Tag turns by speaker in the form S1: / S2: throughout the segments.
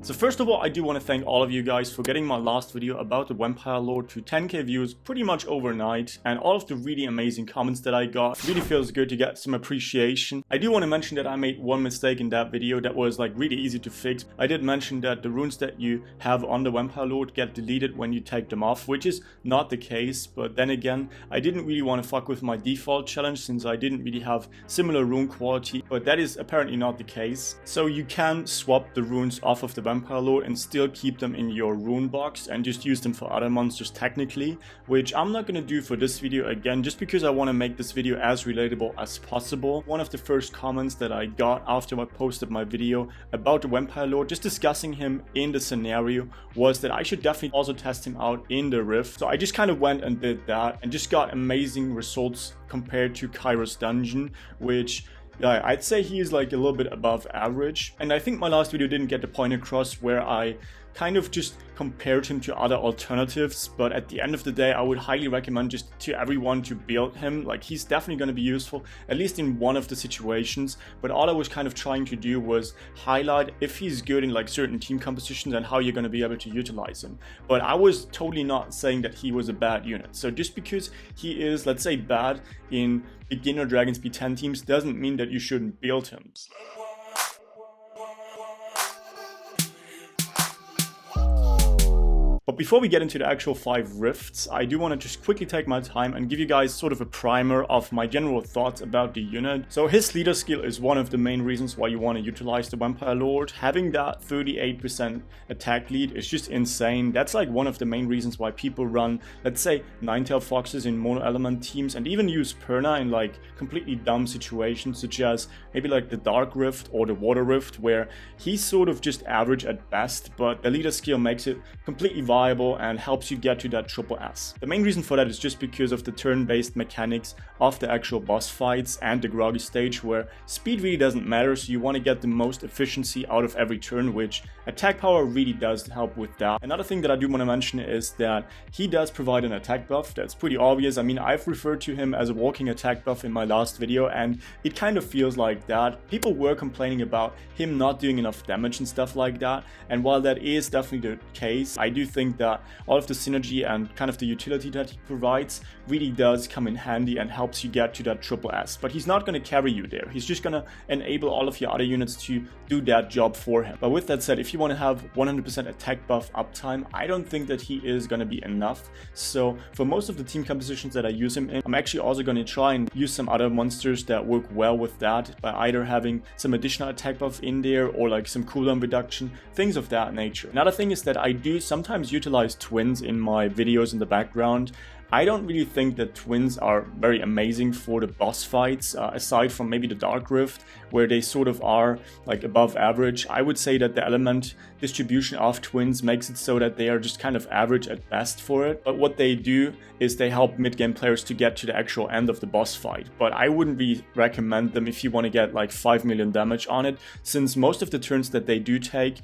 S1: So first of all, I do want to thank all of you guys for getting my last video about the Vampire Lord to 10k views pretty much overnight, and all of the really amazing comments that I got. It really feels good to get some appreciation. I do want to mention that I made one mistake in that video that was like really easy to fix. I did mention that the runes that you have on the Vampire Lord get deleted when you take them off, which is not the case, but then again, I didn't really want to fuck with my default challenge since I didn't really have similar rune quality, but that is apparently not the case. So you can swap the runes off of the Vampire Lord and still keep them in your rune box and just use them for other monsters technically, which I'm not going to do for this video again, just because I want to make this video as relatable as possible. One of the first comments that I got after I posted my video about the Vampire Lord, just discussing him in the scenario, was that I should definitely also test him out in the Rift. So I just kind of went and did that and just got amazing results compared to Kairos Dungeon, which I'd say he is like a little bit above average. And I think my last video didn't get the point across where I kind of just compared him to other alternatives, but at the end of the day, I would highly recommend just to everyone to build him. Like, he's definitely going to be useful, at least in one of the situations, but all I was kind of trying to do was highlight if he's good in like certain team compositions and how you're going to be able to utilize him. But I was totally not saying that he was a bad unit. So just because he is, let's say, bad in beginner Dragon Speed 10 teams doesn't mean that you shouldn't build him. But before we get into the actual 5 rifts, I do want to just quickly take my time and give you guys sort of a primer of my general thoughts about the unit. So his leader skill is one of the main reasons why you want to utilize the Vampire Lord. Having that 38% attack lead is just insane. That's like one of the main reasons why people run, let's say, 9-tail foxes in mono element teams and even use Perna in like completely dumb situations, such as maybe like the Dark Rift or the Water Rift, where he's sort of just average at best, but the leader skill makes it completely viable and helps you get to that triple S. The main reason for that is just because of the turn-based mechanics of the actual boss fights and the groggy stage, where speed really doesn't matter, so you want to get the most efficiency out of every turn, which attack power really does help with that. Another thing that I do want to mention is that he does provide an attack buff. That's pretty obvious. I mean, I've referred to him as a walking attack buff in my last video, and it kind of feels like that. People were complaining about him not doing enough damage and stuff like that, and while that is definitely the case, I do think that all of the synergy and kind of the utility that he provides really does come in handy and helps you get to that triple S. But he's not going to carry you there. He's just going to enable all of your other units to do that job for him. But with that said, if you want to have 100% attack buff uptime, I don't think that he is going to be enough. So for most of the team compositions that I use him in, I'm actually also going to try and use some other monsters that work well with that by either having some additional attack buff in there or like some cooldown reduction, things of that nature. Another thing is that I do sometimes utilize twins in my videos in the background. I don't really think that twins are very amazing for the boss fights, aside from maybe the Dark Rift, where they sort of are like above average. I would say that the element distribution of twins makes it so that they are just kind of average at best for it. But what they do is they help mid-game players to get to the actual end of the boss fight. But I wouldn't really recommend them if you want to get like 5 million damage on it, since most of the turns that they do take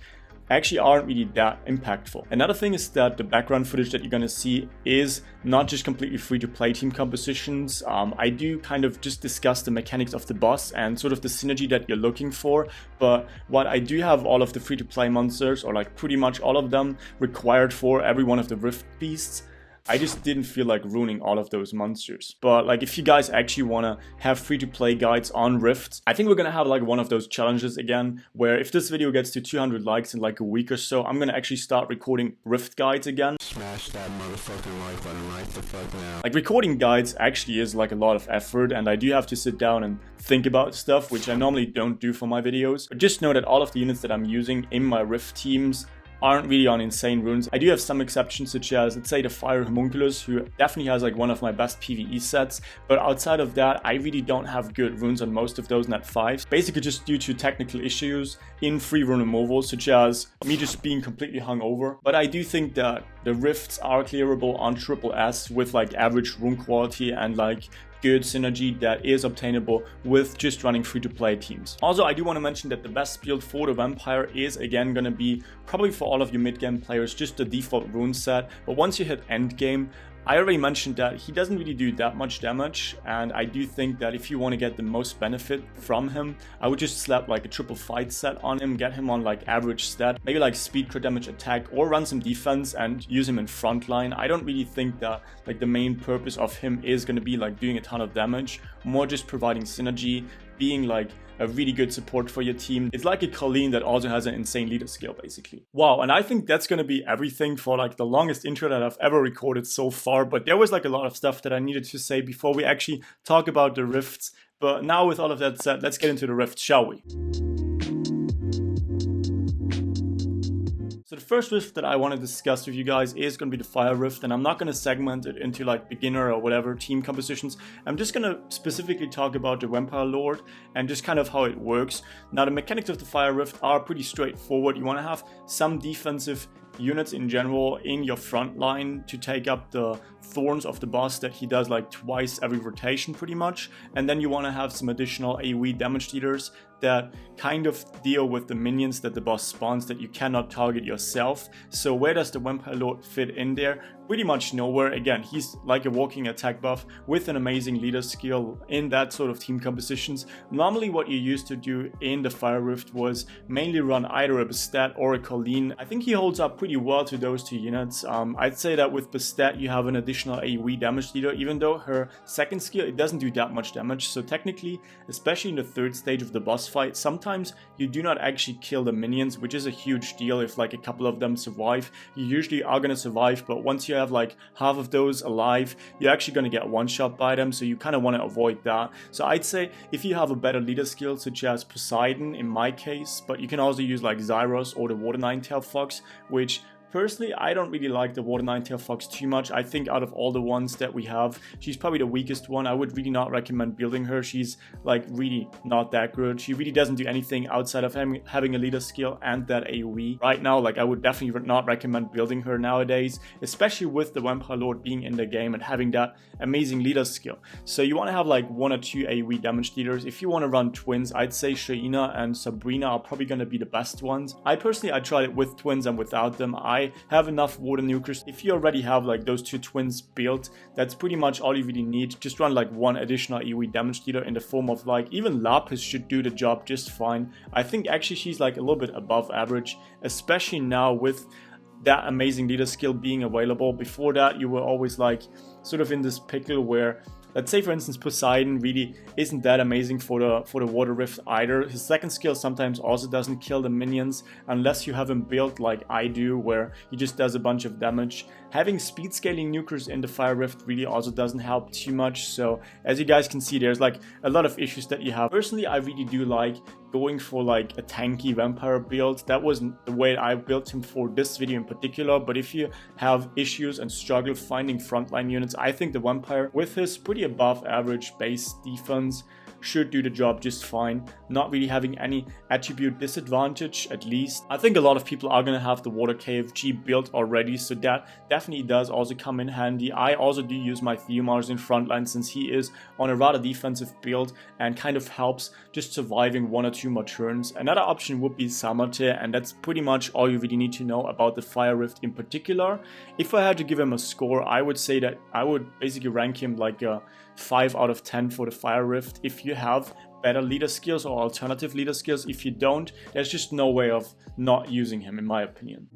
S1: actually aren't really that impactful. Another thing is that the background footage that you're going to see is not just completely free to play team compositions. I do kind of just discuss the mechanics of the boss and sort of the synergy that you're looking for, but what I do have all of the free to play monsters, or like pretty much all of them, required for every one of the Rift beasts. I just didn't feel like ruining all of those monsters. But like, if you guys actually want to have free-to-play guides on Rifts, I think we're gonna have like one of those challenges again, where if this video gets to 200 likes in like a week or so, I'm gonna actually start recording Rift guides again.
S2: Smash that motherfucking like button right the fuck now.
S1: Like, recording guides actually is like a lot of effort, and I do have to sit down and think about stuff, which I normally don't do for my videos. But just know that all of the units that I'm using in my Rift teams aren't really on insane runes. I do have some exceptions, such as, let's say, the Fire Homunculus, who definitely has like one of my best PvE sets, but outside of that, I really don't have good runes on most of those net 5s, basically just due to technical issues in free rune removal, such as me just being completely hungover. But I do think that the rifts are clearable on triple S with like average rune quality and like good synergy that is obtainable with just running free-to-play teams. Also, I do want to mention that the best build for the Vampire is again going to be probably for all of you mid-game players just the default rune set, but once you hit end game, I already mentioned that he doesn't really do that much damage, and I do think that if you want to get the most benefit from him, I would just slap like a triple fight set on him, get him on like average stat, maybe like speed, crit damage, attack, or run some defense and use him in frontline. I don't really think that like the main purpose of him is going to be like doing a ton of damage, more just providing synergy, being like a really good support for your team. It's like a Colleen that also has an insane leader skill, basically. Wow, and I think that's gonna be everything for like the longest intro that I've ever recorded so far, but there was like a lot of stuff that I needed to say before we actually talk about the rifts. But now with all of that said, let's get into the rifts, shall we? So the first rift that I want to discuss with you guys is going to be the fire rift, and I'm not going to segment it into like beginner or whatever team compositions. I'm just going to specifically talk about the Vampire Lord and just kind of how it works. Now the mechanics of the fire rift are pretty straightforward. You want to have some defensive units in general in your front line to take up the thorns of the boss that he does like twice every rotation pretty much, and then you want to have some additional AoE damage dealers that kind of deal with the minions that the boss spawns that you cannot target yourself. So where does the Vampire Lord fit in there? Pretty much nowhere. Again, he's like a walking attack buff with an amazing leader skill in that sort of team compositions. Normally what you used to do in the Fire Rift was mainly run either a Bastet or a Colleen. I think he holds up pretty well to those two units. I'd say that with Bastet you have an additional AoE damage dealer, even though her second skill, it doesn't do that much damage. So technically, especially in the third stage of the boss fight, sometimes you do not actually kill the minions, which is a huge deal. If like a couple of them survive, you usually are going to survive, but once you have like half of those alive, you're actually going to get one shot by them, so you kind of want to avoid that. So I'd say if you have a better leader skill such as Poseidon in my case, but you can also use like Zyros or the Water Ninetail Fox, which personally, I don't really like the Water Ninetail Fox too much. I think out of all the ones that we have, she's probably the weakest one. I would really not recommend building her. She's like really not that good. She really doesn't do anything outside of having a leader skill and that AoE. Right now, like I would definitely not recommend building her nowadays, especially with the Vampire Lord being in the game and having that amazing leader skill. So you want to have like one or two AoE damage dealers. If you want to run twins, I'd say Shaina and Sabrina are probably going to be the best ones. I tried it with twins and without them. I have enough water nukers. If you already have like those two twins built, that's pretty much all you really need. Just run like one additional AoE damage dealer in the form of like, even Lapis should do the job just fine. I think actually she's like a little bit above average, especially now with that amazing leader skill being available. Before that, you were always like sort of in this pickle where, let's say for instance, Poseidon really isn't that amazing for the Water Rift either. His second skill sometimes also doesn't kill the minions unless you have him built like I do, where he just does a bunch of damage. Having speed scaling nukers in the Fire Rift really also doesn't help too much. So as you guys can see, there's like a lot of issues that you have. Personally, I really do like going for like a tanky vampire build. That wasn't the way I built him for this video in particular, but if you have issues and struggle finding frontline units, I think the vampire with his pretty above average base defense should do the job just fine, not really having any attribute disadvantage at least. I think a lot of people are going to have the Water KFG built already, so that definitely does also come in handy. I also do use my Theomars in frontline since he is on a rather defensive build and kind of helps just surviving one or two more turns. Another option would be Samate, and that's pretty much all you really need to know about the Fire Rift in particular. If I had to give him a score, I would say that I would basically rank him like a 5 out of 10 for the Fire Rift if you have better leader skills or alternative leader skills. If you don't, there's just no way of not using him in my opinion.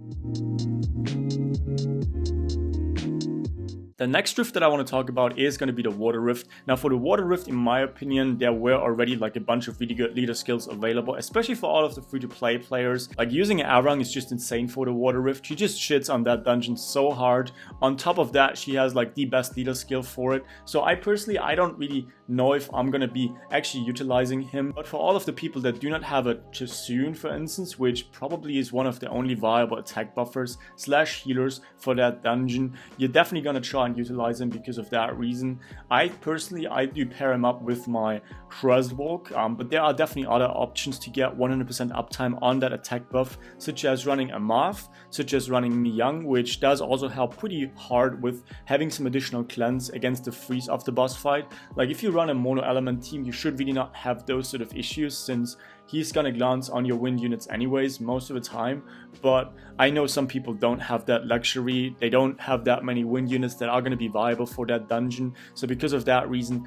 S1: The next rift that I want to talk about is going to be the Water Rift. Now for the Water Rift, in my opinion, there were already like a bunch of really good leader skills available, especially for all of the free-to-play players. Like using Eirgar is just insane for the Water Rift. She just shits on that dungeon so hard. On top of that, she has like the best leader skill for it. So I don't really know if I'm going to be actually utilizing him. But for all of the people that do not have a Chasun, for instance, which probably is one of the only viable attack buffers / healers for that dungeon, you're definitely going to try and utilize him because of that reason. I do pair him up with my Walk, but there are definitely other options to get 100% uptime on that attack buff, such as running a Marth, such as running Miyang, which does also help pretty hard with having some additional cleanse against the freeze of the boss fight. Like if you run a mono element team, you should really not have those sort of issues, since he's gonna glance on your wind units anyways most of the time, but I know some people don't have that luxury. They don't have that many wind units that are gonna be viable for that dungeon, so because of that reason,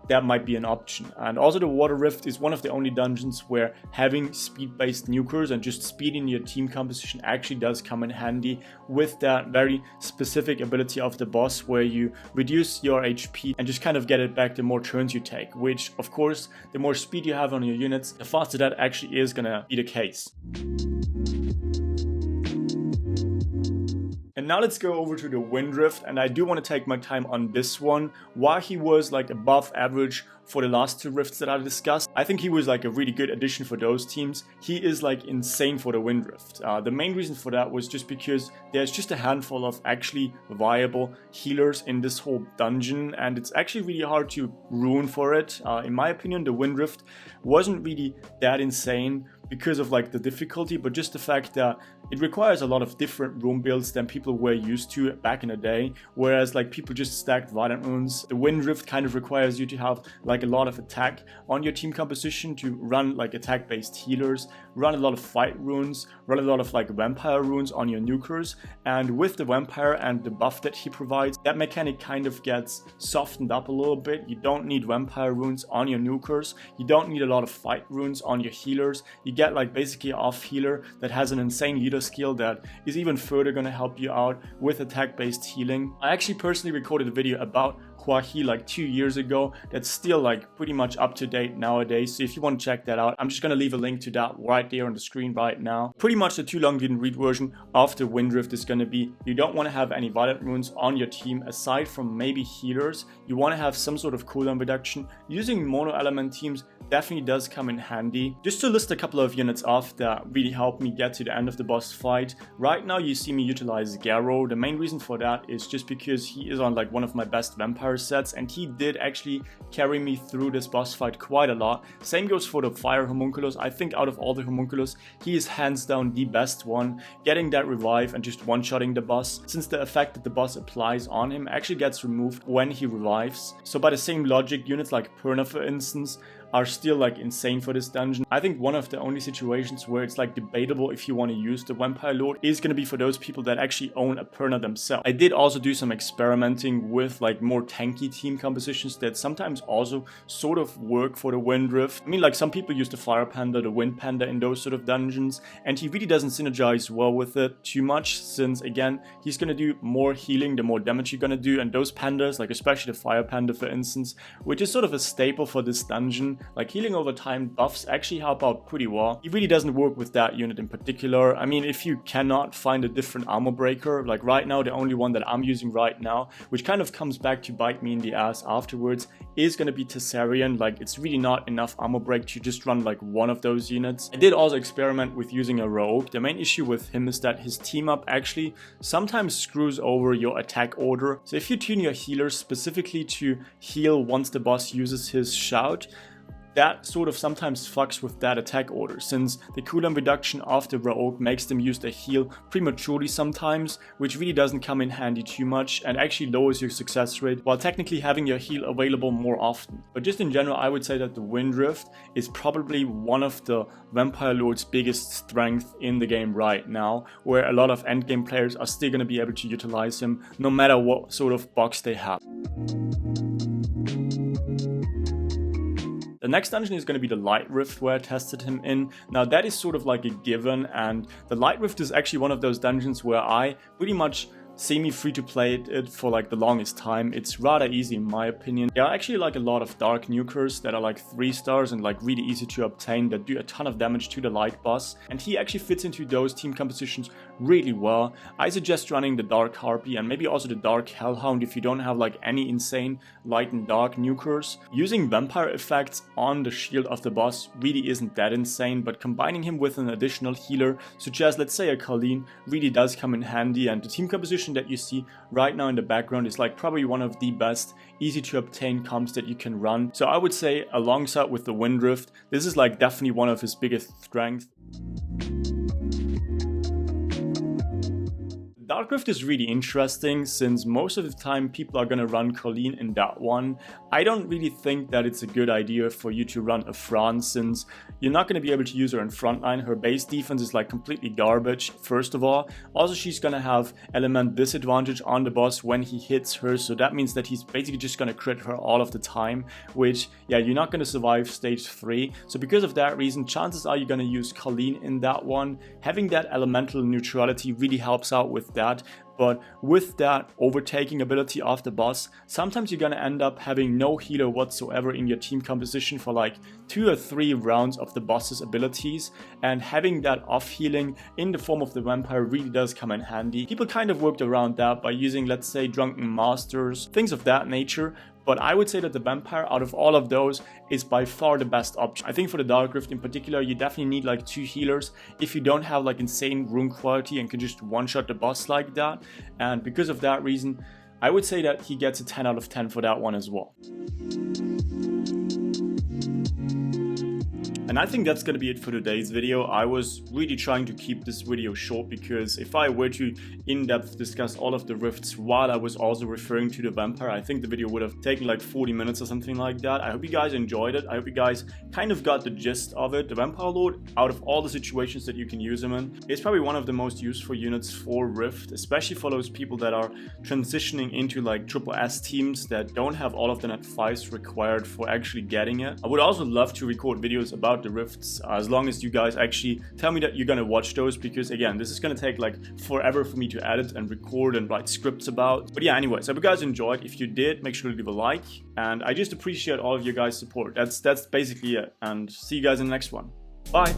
S1: that might be an option. And also the Water Rift is one of the only dungeons where having speed-based nukers and just speeding your team composition actually does come in handy with that very specific ability of the boss where you reduce your HP and just kind of get it back the more turns you take, which of course the more speed you have on your units, the faster that actually is gonna be the case. And now let's go over to the Wind Rift, and I do want to take my time on this one. While he was like above average for the last two rifts that I discussed, I think he was like a really good addition for those teams. He is like insane for the Wind Rift. The main reason for that was just because there's just a handful of actually viable healers in this whole dungeon, and it's actually really hard to rune for it. In my opinion, the Wind Rift wasn't really that insane because of like the difficulty, but just the fact that it requires a lot of different rune builds than people were used to back in the day, whereas like people just stacked Violent Runes. The Wind Rift kind of requires you to have like a lot of attack on your team composition, to run like attack based healers, run a lot of fight runes, run a lot of like vampire runes on your nukers, and with the vampire and the buff that he provides, that mechanic kind of gets softened up a little bit. You don't need vampire runes on your nukers, you don't need a lot of fight runes on your healers. You get like basically an off healer that has an insane leader skill that is even further going to help you out with attack based healing. I actually personally recorded a video about Huahi like 2 years ago that's still like pretty much up to date nowadays, so if you want to check that out, I'm just going to leave a link to that right there on the screen right now. Pretty much the too long didn't read version of the Wind Rift is going to be, you don't want to have any Violent Runes on your team aside from maybe healers. You want to have some sort of cooldown reduction. Using mono element teams definitely does come in handy. Just to list a couple of units off that really helped me get to the end of the boss fight. Right now you see me utilize Garrow. The main reason for that is just because he is on like one of my best vampire sets, and he did actually carry me through this boss fight quite a lot. Same goes for the Fire Homunculus. I think out of all the Homunculus, he is hands down the best one, getting that revive and just one-shotting the boss, since the effect that the boss applies on him actually gets removed when he revives. So by the same logic, units like Perna, for instance, are still like insane for this dungeon. I think one of the only situations where it's like debatable if you want to use the Vampire Lord is going to be for those people that actually own a Perna themselves. I did also do some experimenting with like more tanky team compositions that sometimes also sort of work for the Wind Rift. I mean, like some people use the Fire Panda, the Wind Panda in those sort of dungeons, and he really doesn't synergize well with it too much, since again, he's going to do more healing the more damage you're going to do, and those pandas, like especially the Fire Panda for instance, which is sort of a staple for this dungeon, like healing over time buffs actually help out pretty well. He really doesn't work with that unit in particular. I mean, if you cannot find a different armor breaker, like right now the only one that I'm using right now, which kind of comes back to bite me in the ass afterwards, is going to be Tessarian. Like it's really not enough armor break to just run like one of those units. I did also experiment with using a rogue. The main issue with him is that his team up actually sometimes screws over your attack order. So if you tune your healers specifically to heal once the boss uses his shout, that sort of sometimes fucks with that attack order, since the cooldown reduction of the rogue makes them use their heal prematurely sometimes, which really doesn't come in handy too much and actually lowers your success rate while technically having your heal available more often. But just in general, I would say that the Wind Rift is probably one of the Vampire Lord's biggest strength in the game right now, where a lot of endgame players are still going to be able to utilize him no matter what sort of box they have. The next dungeon is going to be the Light Rift, where I tested him in. Now that is sort of like a given, and the Light Rift is actually one of those dungeons where I pretty much semi-free to play it for like the longest time. It's rather easy in my opinion. There are actually like a lot of dark nukers that are like 3 stars and like really easy to obtain, that do a ton of damage to the light boss, and he actually fits into those team compositions really well. I suggest running the Dark Harpy and maybe also the Dark Hellhound if you don't have like any insane light and dark nukers. Using vampire effects on the shield of the boss really isn't that insane, but combining him with an additional healer such as let's say a Colleen really does come in handy, and the team composition that you see right now in the background is like probably one of the best easy to obtain comps that you can run. So I would say alongside with the Wind Rift, this is like definitely one of his biggest strengths. Dark Rift is really interesting since most of the time people are going to run Colleen in that one. I don't really think that it's a good idea for you to run a Fran since you're not going to be able to use her in frontline. Her base defense is like completely garbage, first of all. Also, she's going to have element disadvantage on the boss when he hits her, so that means that he's basically just going to crit her all of the time, which, yeah, you're not going to survive stage 3. So because of that reason, chances are you're going to use Colleen in that one. Having that elemental neutrality really helps out with that. But with that overtaking ability of the boss, sometimes you're gonna end up having no healer whatsoever in your team composition for like 2 or 3 rounds of the boss's abilities, and having that off healing in the form of the vampire really does come in handy. People kind of worked around that by using, let's say, drunken masters, things of that nature. But I would say that the vampire out of all of those is by far the best option. I think for the Dark Rift in particular, you definitely need like 2 healers if you don't have like insane rune quality and can just one-shot the boss like that. And because of that reason, I would say that he gets a 10 out of 10 for that one as well. And I think that's gonna be it for today's video. I was really trying to keep this video short because if I were to in-depth discuss all of the rifts while I was also referring to the vampire, I think the video would have taken like 40 minutes or something like that. I hope you guys enjoyed it. I hope you guys kind of got the gist of it. The Vampire Lord, out of all the situations that you can use him in, is probably one of the most useful units for Rift, especially for those people that are transitioning into like SSS teams that don't have all of the net 5s required for actually getting it. I would also love to record videos about the rifts as long as you guys actually tell me that you're gonna watch those, because again, this is gonna take like forever for me to edit and record and write scripts about. But yeah, anyways, I hope you guys enjoyed. If you did, make sure to leave a like, and I just appreciate all of your guys' support. That's basically it, and see you guys in the next one. Bye.